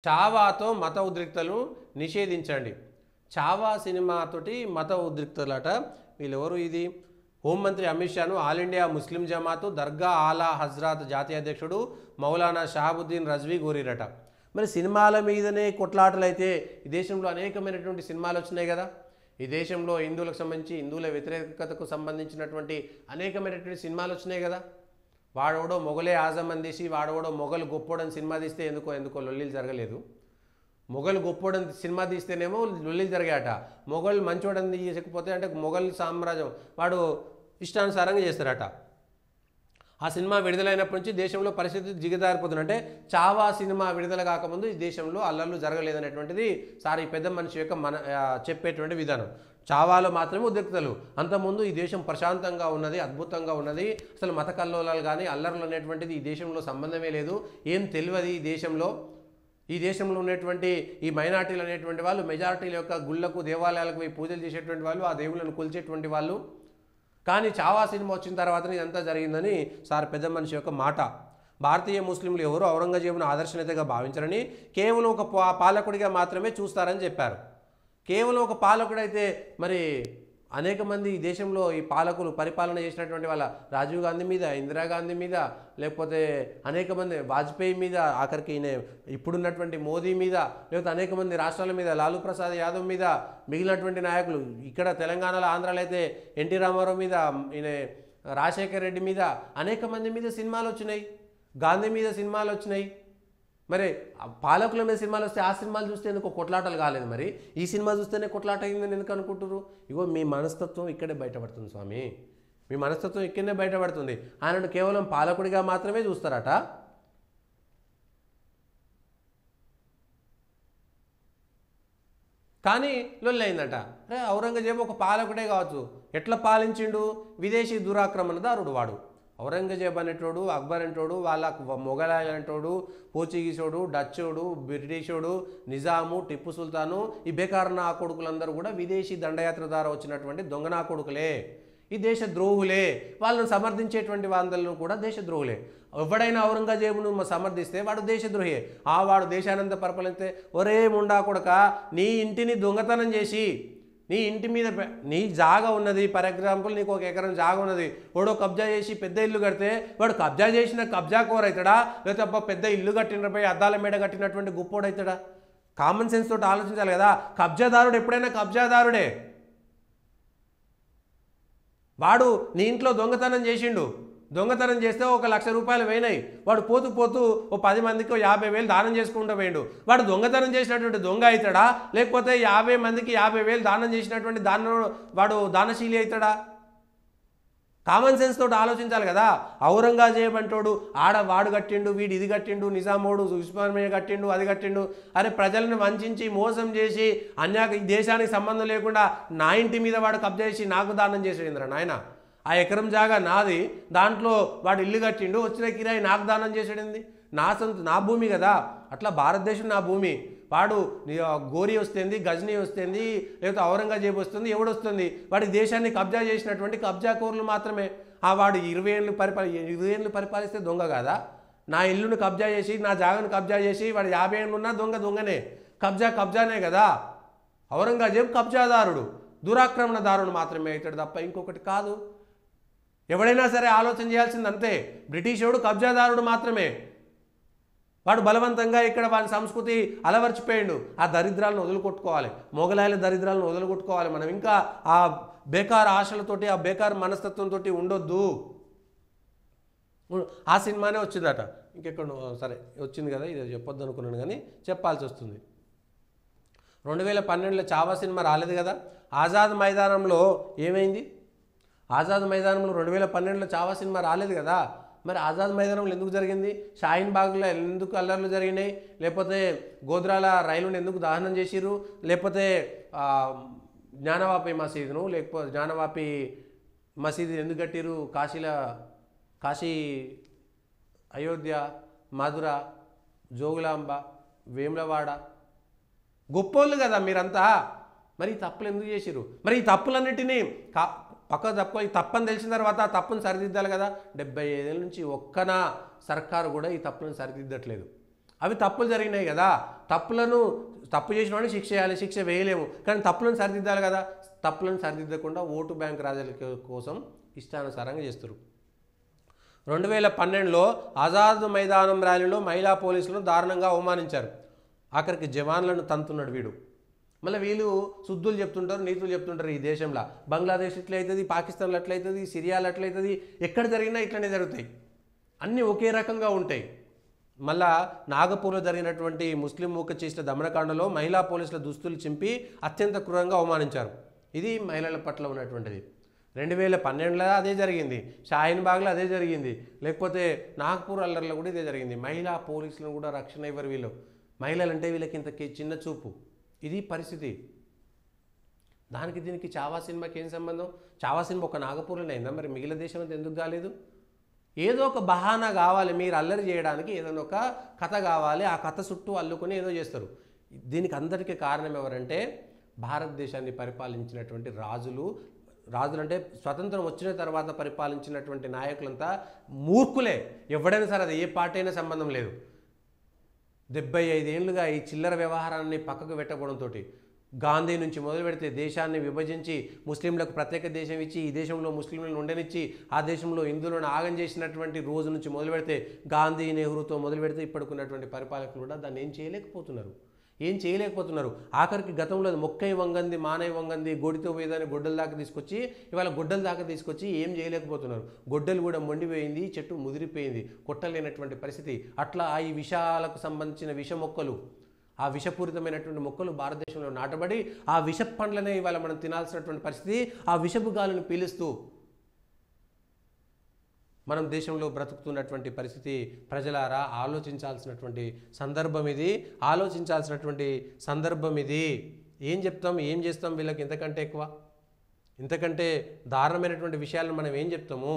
చావాతో మత ఉద్రిక్తలను నిషేధించండి. చావా సినిమాతోటి మత ఉద్రిక్తలట. వీళ్ళెవరు? ఇది హోంమంత్రి అమిత్ షాను ఆల్ ఇండియా ముస్లిం జమాతు దర్గా ఆలా హజ్రాత్ జాతీయ అధ్యక్షుడు మౌలానా షహాబుద్దీన్ రజ్వీ కోరిరట. మరి సినిమాల మీదనే కొట్లాటలు అయితే ఈ దేశంలో అనేకమైనటువంటి సినిమాలు వచ్చినాయి కదా. ఈ దేశంలో హిందువులకు సంబంధించి హిందువుల వ్యతిరేకతకు సంబంధించినటువంటి అనేకమైనటువంటి సినిమాలు వచ్చినాయి కదా. వాడోడో మొగలే ఆజం అని తీసి వాడోడో మొగలు గొప్పోడని సినిమా తీస్తే ఎందుకో లొల్లీలు జరగలేదు. మొగలు గొప్పోడని సినిమా తీస్తేనేమో లొల్లీలు జరిగాయట. మొగలు మంచోడని తీయకపోతే అంటే మొగల్ సామ్రాజ్యం వాడు ఇష్టానుసారంగా చేస్తారట. ఆ సినిమా విడుదలైనప్పటి నుంచి దేశంలో పరిస్థితి దిగజారిపోతుంది. అంటే చావా సినిమా విడుదల కాకముందు ఈ దేశంలో అల్లర్లు జరగలేదనేటువంటిది సార్ ఈ పెద్ద మనిషి యొక్క చెప్పేటువంటి విధానం. చావాలో మాత్రమే ఉద్రిక్తలు, అంతకుముందు ఈ దేశం ప్రశాంతంగా ఉన్నది, అద్భుతంగా ఉన్నది. అసలు మత కల్లోలాలు కానీ అల్లర్లు అనేటువంటిది ఈ దేశంలో సంబంధమే లేదు. ఏం తెలియదు ఈ దేశంలో ఉన్నటువంటి ఈ మైనార్టీలు అనేటువంటి వాళ్ళు మెజారిటీల యొక్క గుళ్ళకు దేవాలయాలకు పోయి పూజలు చేసేటువంటి వాళ్ళు, ఆ దేవుళ్ళను కొలిచేటువంటి వాళ్ళు. కానీ చావా సినిమా వచ్చిన తర్వాతనే ఇదంతా జరిగిందని సార్ పెద్ద మనిషి యొక్క మాట. భారతీయ ముస్లింలు ఎవరు ఔరంగజేబును ఆదర్శనేతగా భావించరని, కేవలం ఒక పాలకుడిగా మాత్రమే చూస్తారని చెప్పారు. కేవలం ఒక పాలకుడైతే మరి అనేక మంది ఈ దేశంలో ఈ పాలకులు పరిపాలన చేసినటువంటి వాళ్ళ రాజీవ్ గాంధీ మీద, ఇందిరాగాంధీ మీద, లేకపోతే అనేక మంది వాజ్పేయి మీద, ఆఖరికి ఇప్పుడున్నటువంటి మోదీ మీద, లేకపోతే అనేక మంది రాష్ట్రాల మీద, లాలూ ప్రసాద్ యాదవ్ మీద, మిగిలినటువంటి నాయకులు ఇక్కడ తెలంగాణలో ఆంధ్రాలో అయితే ఎన్టీ రామారావు మీద, రాజశేఖర్ రెడ్డి మీద, అనేక మంది మీద సినిమాలు వచ్చినాయి. గాంధీ మీద సినిమాలు వచ్చినాయి. మరి పాలకుల మీద సినిమాలు వస్తే ఆ సినిమాలు చూస్తే ఎందుకు కొట్లాటలు కాలేదు? మరి ఈ సినిమా చూస్తేనే కొట్లాట అయిందని ఎందుకు అనుకుంటున్నారు? ఇగో మీ మనస్తత్వం ఇక్కడే బయటపడుతుంది స్వామి, మీ మనస్తత్వం ఇక్కడనే బయటపడుతుంది. ఆయనను కేవలం పాలకుడిగా మాత్రమే చూస్తారట. కానీ లొల్లైందట. అరే ఔరంగజేబు ఒక పాలకుడే కావచ్చు, ఎట్లా పాలించిండు? విదేశీ దురాక్రమణదారుడు వాడు. ఔరంగజేబ్ అనేటోడు, అక్బర్ అంటోడు, వాళ్ళకు మొఘలాయలు అంటోడు, పోర్చుగీసోడు, డచ్చోడు, బ్రిటిషోడు, నిజాము, టిప్పు సుల్తాను, ఈ బేకార్ నా కొడుకులందరూ కూడా విదేశీ దండయాత్ర ద్వారా వచ్చినటువంటి దొంగ నా కొడుకులే, ఈ దేశ ద్రోహులే. వాళ్ళను సమర్థించేటువంటి వాళ్ళను కూడా దేశద్రోహులే. ఎవడైనా ఔరంగజేబును సమర్థిస్తే వాడు దేశద్రోహి. వాడు దేశానంద పరిపాలిస్తే, ఒరే ముండా కొడక, నీ ఇంటిని దొంగతనం చేసి నీ ఇంటి మీద నీ జాగా ఉన్నది, ఫర్ ఎగ్జాంపుల్ నీకు 1 ఎకరం జాగా ఉన్నది, వాడు కబ్జా చేసి పెద్ద ఇల్లు కడితే వాడు కబ్జా చేసిన కబ్జా కోర్ అవుతాడా? లేకపోతే పెద్ద ఇల్లు కట్టినపై అద్దాల మేడ కట్టినటువంటి గుప్పోడు అవుతాడా? కామన్ సెన్స్ తోటి ఆలోచించాలి కదా. కబ్జాదారుడు ఎప్పుడైనా కబ్జాదారుడే. వాడు నీ ఇంట్లో దొంగతనం చేసిండు, దొంగతనం చేస్తే 1 లక్ష రూపాయలు పోయినాయి. వాడు పోతూ ఓ 10 మందికి 50,000 దానం చేసుకుంటూ పోయిండు. వాడు దొంగతనం చేసినటువంటి దొంగ అవుతాడా? లేకపోతే 50 మందికి 50,000 దానం చేసినటువంటి వాడు దానశీలి అవుతాడా? కామన్ సెన్స్ తోటి ఆలోచించాలి కదా. ఔరంగజేబు అంటోడు వాడు కట్టిండు, వీడు ఇది కట్టిండు, నిజామోడు ఉస్మానియా కట్టిండు, అది కట్టిండు. అరే ప్రజలను వంచి మోసం చేసి ఈ దేశానికి సంబంధం లేకుండా నా ఇంటి మీద వాడు కబ్జా చేసి నాకు దానం చేసేయందిరా నాయన. ఆ ఎకరం జాగా నాది, దాంట్లో వాడు ఇల్లు కట్టిండు, వచ్చిన కిరాయి నాకు దానం చేసేడింది. నా భూమి కదా. అట్లా భారతదేశం నా భూమి. వాడు గోరి వస్తుంది, గజనీ వస్తుంది, లేకపోతే ఔరంగజేబు వస్తుంది, ఎవడు వస్తుంది, వాడి దేశాన్ని కబ్జా చేసినటువంటి కబ్జాకోరులు మాత్రమే. వాడు 20 ఏళ్ళు పరిపాలిస్తే దొంగ కాదా? నా ఇల్లును కబ్జా చేసి, నా జాగాను కబ్జా చేసి వాడు 50 ఏళ్ళు ఉన్నా దొంగనే. కబ్జానే కదా. ఔరంగజేబు కబ్జాదారుడు, దురాక్రమణదారుడు మాత్రమే అవుతాడు తప్ప ఇంకొకటి కాదు. ఎవడైనా సరే ఆలోచన చేయాల్సింది అంతే. బ్రిటిషోడు కబ్జాదారుడు మాత్రమే. వాడు బలవంతంగా ఇక్కడ వాడి సంస్కృతి అలవర్చిపోయిండు. ఆ దరిద్రాలను వదులుకొట్టుకోవాలి, మొఘలాయల దరిద్రాలను వదులుకొట్టుకోవాలి. మనం ఇంకా ఆ బేకార్ ఆశలతోటి, ఆ బేకార్ మనస్తత్వంతో ఉండొద్దు. ఆ సినిమానే వచ్చిందట. ఇంకెక్కడ సరే వచ్చింది కదా, ఇది చెప్పొద్దు అనుకున్నాను కానీ చెప్పాల్సి వస్తుంది. 2012లో చావా సినిమా రాలేదు కదా. ఆజాద్ మైదానంలో ఏమైంది? ఆజాద్ మైదానంలో 2012లో చావా సినిమా రాలేదు కదా. మరి ఆజాద్ మైదానంలో ఎందుకు జరిగింది? షాహీన్ బాగ్లో ఎందుకు అల్లర్లు జరిగినాయి? లేకపోతే గోద్రాల రైలును ఎందుకు దహనం చేసిరు? లేకపోతే జ్ఞానవాపి మసీదును, లేకపోతే జ్ఞానవాపి మసీదు ఎందుకు కట్టిరు? కాశీ, అయోధ్య, మధుర, జోగులాంబ, వేములవాడ గొప్పోళ్ళు కదా మీరంతా. మరి ఈ తప్పులు ఎందుకు చేసిరు? మరి ఈ తప్పులన్నిటినీ పక్క ఈ తప్పని తెలిసిన తర్వాత ఆ తప్పును సరిదిద్దాలి కదా. 75 ఏళ్ళ నుంచి ఒక్కనా సర్కారు కూడా ఈ తప్పులను సరిదిద్దట్లేదు. అవి తప్పులు జరిగినాయి కదా, తప్పు చేసిన వాడిని శిక్ష చేయాలి, శిక్ష వేయలేము, కానీ తప్పులను సరిదిద్దాలి కదా. తప్పులను సరిదిద్దకుండా ఓటు బ్యాంక్ రాజకీయాల కోసం ఇష్టానుసారంగా చేస్తారు. 2012లో ఆజాద్ మైదానం ర్యాలీలో మహిళా పోలీసులను దారుణంగా అవమానించారు. ఆఖరికి జవాన్లను తంతున్నాడు వీడు. మళ్ళీ వీళ్ళు శుద్ధులు చెప్తుంటారు, నీతులు చెప్తుంటారు. ఈ దేశంలో బంగ్లాదేశ్ ఎట్లయితుంది, పాకిస్తాన్లో ఎట్లయితుంది, సిరియాలో ఎట్లయితుంది, ఎక్కడ జరిగినా ఇట్లనే జరుగుతాయి, అన్నీ ఒకే రకంగా ఉంటాయి. మళ్ళా నాగపూర్లో జరిగినటువంటి ముస్లిం మూక చేసిన దమనకాండలో మహిళా పోలీసుల దుస్తులు చింపి అత్యంత క్రూరంగా అవమానించారు. ఇది మహిళల పట్ల ఉన్నటువంటిది. 2012లో అదే జరిగింది, షాహీన్బాగ్లో అదే జరిగింది, లేకపోతే నాగ్పూర్ అల్లర్లో కూడా ఇదే జరిగింది. మహిళా పోలీసులను కూడా రక్షణ ఇవ్వరు వీళ్ళు. మహిళలు అంటే వీళ్ళకి ఇంత చిన్న చూపు. ఇది పరిస్థితి. దానికి దీనికి చావా సినిమాకి ఏం సంబంధం? చావా సినిమా ఒక నాగపూర్లోనే అయిందా? మరి మిగిలిన దేశం అంతా ఎందుకు కాలేదు? ఏదో ఒక బహానా కావాలి, మీరు అల్లరి చేయడానికి ఏదైనా ఒక కథ కావాలి, ఆ కథ చుట్టూ అల్లుకొని ఏదో చేస్తారు. దీనికి అందరికీ కారణం ఎవరంటే భారతదేశాన్ని పరిపాలించినటువంటి రాజులు అంటే స్వతంత్రం వచ్చిన తర్వాత పరిపాలించినటువంటి నాయకులంతా మూర్ఖులే. ఎవడైనా సరే, అది ఏ పార్టీ అయినా సంబంధం లేదు. 75 ఏళ్ళుగా ఈ చిల్లర వ్యవహారాన్ని పక్కకు పెట్టకపోవడంతో గాంధీ నుంచి మొదలు పెడితే దేశాన్ని విభజించి ముస్లింలకు ప్రత్యేక దేశం ఇచ్చి ఈ దేశంలో ముస్లింలను ఉండనిచ్చి ఆ దేశంలో హిందువులను ఆగం చేసినటువంటి రోజు నుంచి మొదలు పెడితే గాంధీ నెహ్రూతో మొదలు పెడితే ఇప్పటికున్నటువంటి పరిపాలకులు కూడా దాన్ని ఏం చేయలేకపోతున్నారు. ఆఖరికి గతంలో మొక్కై వంగంది మానై వంగంది గొడితో పోయేదాన్ని గొడ్డల దాకా తీసుకొచ్చి ఇవాళ గొడ్డల దాకా తీసుకొచ్చి ఏం చేయలేకపోతున్నారు. గొడ్డలు కూడా మొండిపోయింది, చెట్టు ముదిరిపోయింది, కొట్టలేనటువంటి పరిస్థితి. అట్లా ఈ విషాలకు సంబంధించిన విష మొక్కలు, ఆ విషపూరితమైనటువంటి మొక్కలు భారతదేశంలో నాటబడి ఆ విష పండ్లనే ఇవాళ మనం తినాల్సినటువంటి పరిస్థితి. ఆ విషపు గాలును పీలుస్తూ మనం దేశంలో బ్రతుకుతున్నటువంటి పరిస్థితి. ప్రజలారా ఆలోచించాల్సినటువంటి సందర్భం ఇది. ఏం చెప్తాం, ఏం చేస్తాం వీళ్ళకి ఇంతకంటే ఎక్కువ? ఇంతకంటే దారుణమైనటువంటి విషయాలను మనం ఏం చెప్తాము?